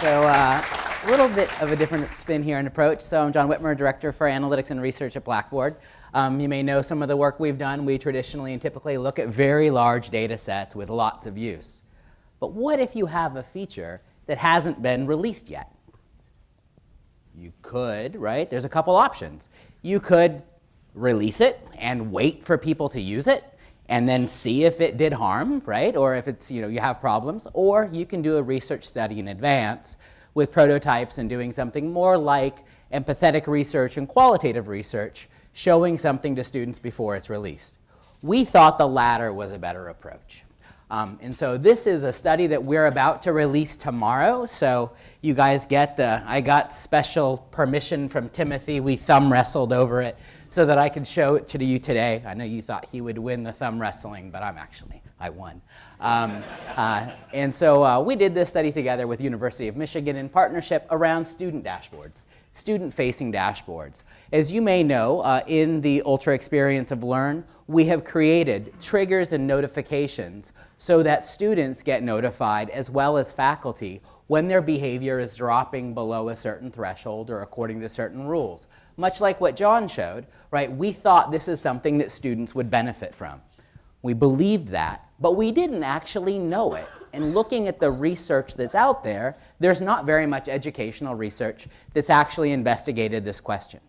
So a little bit of a different spin here and approach. So I'm John Whitmer, Director for Analytics and Research at Blackboard. You may know some of the work we've done. We traditionally and typically look at very large data sets with lots of use. But what if you have a feature that hasn't been released yet? You could, right? There's a couple options. You could release it and wait for people to use it and then see if it did harm, right? Or if it's, you have problems. Or you can do a research study in advance with prototypes and doing something more like empathetic research and qualitative research, showing something to students before it's released. We thought the latter was a better approach. And so this is a study that we're about to release tomorrow. So you guys get I got special permission from Timothy. We thumb wrestled over it so that I could show it to you today. I know you thought he would win the thumb wrestling, but I won. And so we did this study together with University of Michigan in partnership around student dashboards, student-facing dashboards. As you may know, in the Ultra experience of Learn, we have created triggers and notifications so that students get notified as well as faculty when their behavior is dropping below a certain threshold or according to certain rules. Much like what John showed, right? We thought this is something that students would benefit from. We believed that, but we didn't actually know it. And looking at the research that's out there, there's not very much educational research that's actually investigated this question.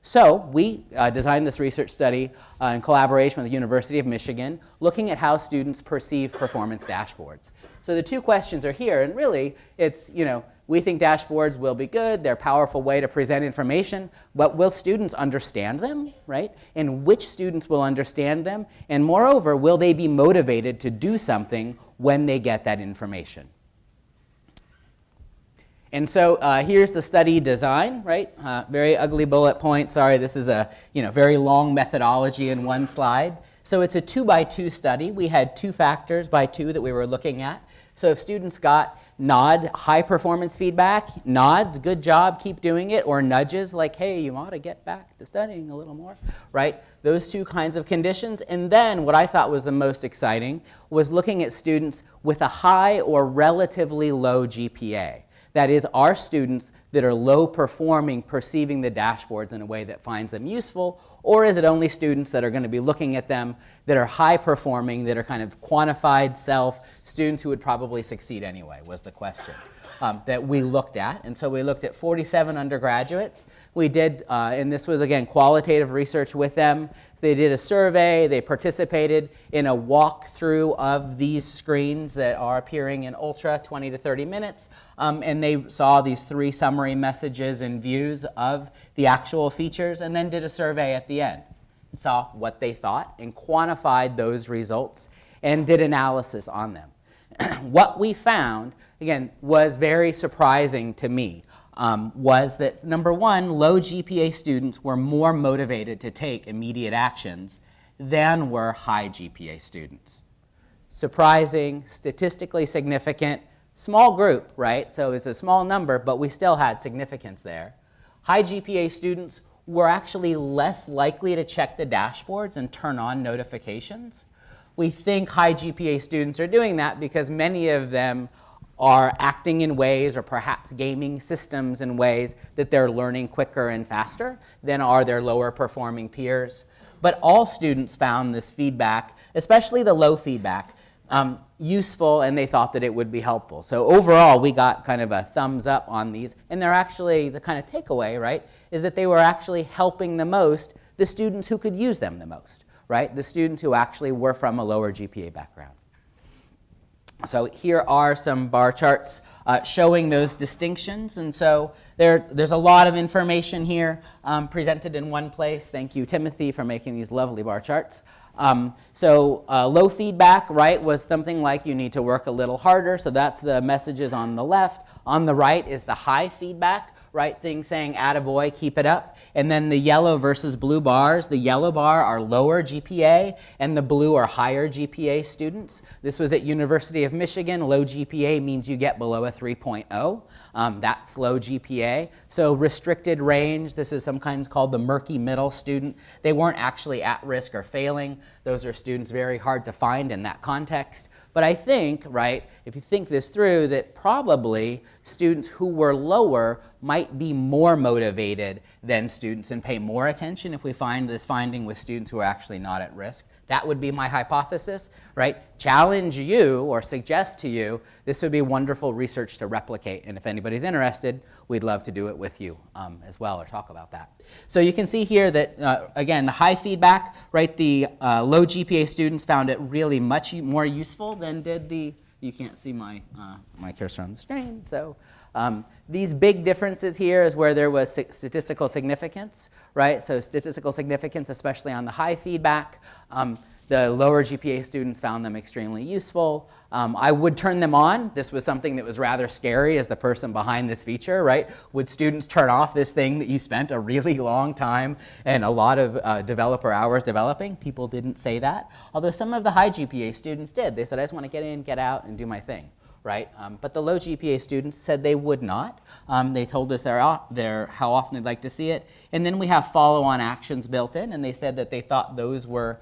So we designed this research study in collaboration with the University of Michigan, looking at how students perceive performance dashboards. So the two questions are here, and really it's, we think dashboards will be good, they're a powerful way to present information, but will students understand them, right? And which students will understand them? And moreover, will they be motivated to do something when they get that information? And so here's the study design, right? Very ugly bullet point. Sorry, this is a very long methodology in one slide. So it's a 2x2 study. We had 2 factors by 2 that we were looking at. So if students got nod, high performance feedback, nods, good job, keep doing it, or nudges like, hey, you ought to get back to studying a little more, right? Those 2 kinds of conditions. And then what I thought was the most exciting was looking at students with a high or relatively low GPA. That is, are students that are low performing perceiving the dashboards in a way that finds them useful, or is it only students that are going to be looking at them that are high performing, that are kind of quantified self, students who would probably succeed anyway, was the question that we looked at. And so we looked at 47 undergraduates. We did, and this was again qualitative research with them. So they did a survey, they participated in a walkthrough of these screens that are appearing in Ultra, 20 to 30 minutes, and they saw these 3 summary messages and views of the actual features, and then did a survey at the end. And saw what they thought and quantified those results and did analysis on them. What we found, again, was very surprising to me, was that, number one, low GPA students were more motivated to take immediate actions than were high GPA students. Surprising, statistically significant, small group, right? So it's a small number, but we still had significance there. High GPA students were actually less likely to check the dashboards and turn on notifications. We think high GPA students are doing that because many of them are acting in ways or perhaps gaming systems in ways that they're learning quicker and faster than are their lower performing peers. But all students found this feedback, especially the low feedback, useful, and they thought that it would be helpful. So overall, we got kind of a thumbs up on these, and they're actually, the kind of takeaway, right, is that they were actually helping the most the students who could use them the most, right, the students who actually were from a lower GPA background. So here are some bar charts showing those distinctions, and so there's a lot of information here presented in one place. Thank you, Timothy, for making these lovely bar charts. Low feedback, right, was something like you need to work a little harder, so that's the messages on the left. On the right is the high feedback, right, thing saying, attaboy, keep it up. And then the yellow versus blue bars, the yellow bar are lower GPA, and the blue are higher GPA students. This was at University of Michigan. Low GPA means you get below a 3.0. That's low GPA. So restricted range, this is sometimes called the murky middle student. They weren't actually at risk or failing. Those are students very hard to find in that context. But I think, right, if you think this through, that probably students who were lower might be more motivated than students and pay more attention if we find this finding with students who are actually not at risk. That would be my hypothesis, right? Challenge you or suggest to you this would be wonderful research to replicate. And if anybody's interested, we'd love to do it with you as well or talk about that. So you can see here that, again, the high feedback, right? The low GPA students found it really much more useful than did the, you can't see my, my cursor on the screen. So these big differences here is where there was statistical significance, right? So statistical significance, especially on the high feedback. The lower GPA students found them extremely useful. I would turn them on. This was something that was rather scary as the person behind this feature, right? Would students turn off this thing that you spent a really long time and a lot of developer hours developing? People didn't say that. Although some of the high GPA students did. They said, I just want to get in, get out, and do my thing. Right? But the low GPA students said they would not. They told us how often they'd like to see it. And then we have follow-on actions built in, and they said that they thought those were,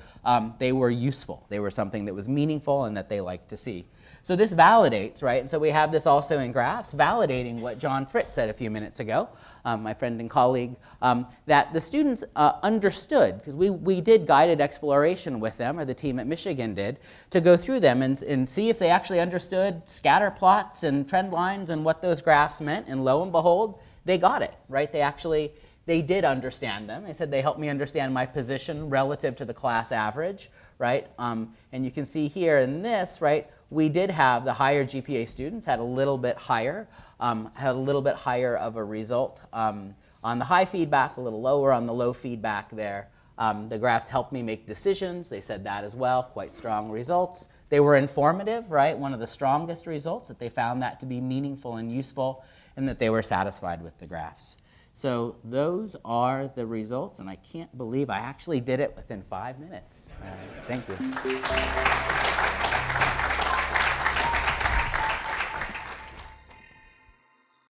they were useful. They were something that was meaningful and that they liked to see. So this validates, right? And so we have this also in graphs, validating what John Fritz said a few minutes ago, my friend and colleague, that the students understood, because we did guided exploration with them, or the team at Michigan did, to go through them and see if they actually understood scatter plots and trend lines and what those graphs meant. And lo and behold, they got it, right? They did understand them. They said they helped me understand my position relative to the class average, right? And you can see here in this, right, we did have the higher GPA students had a little bit higher of a result on the high feedback, a little lower on the low feedback there. The graphs helped me make decisions. They said that as well, quite strong results. They were informative, right? One of the strongest results, that they found that to be meaningful and useful, and that they were satisfied with the graphs. So those are the results, and I can't believe I actually did it within 5 minutes. Thank you.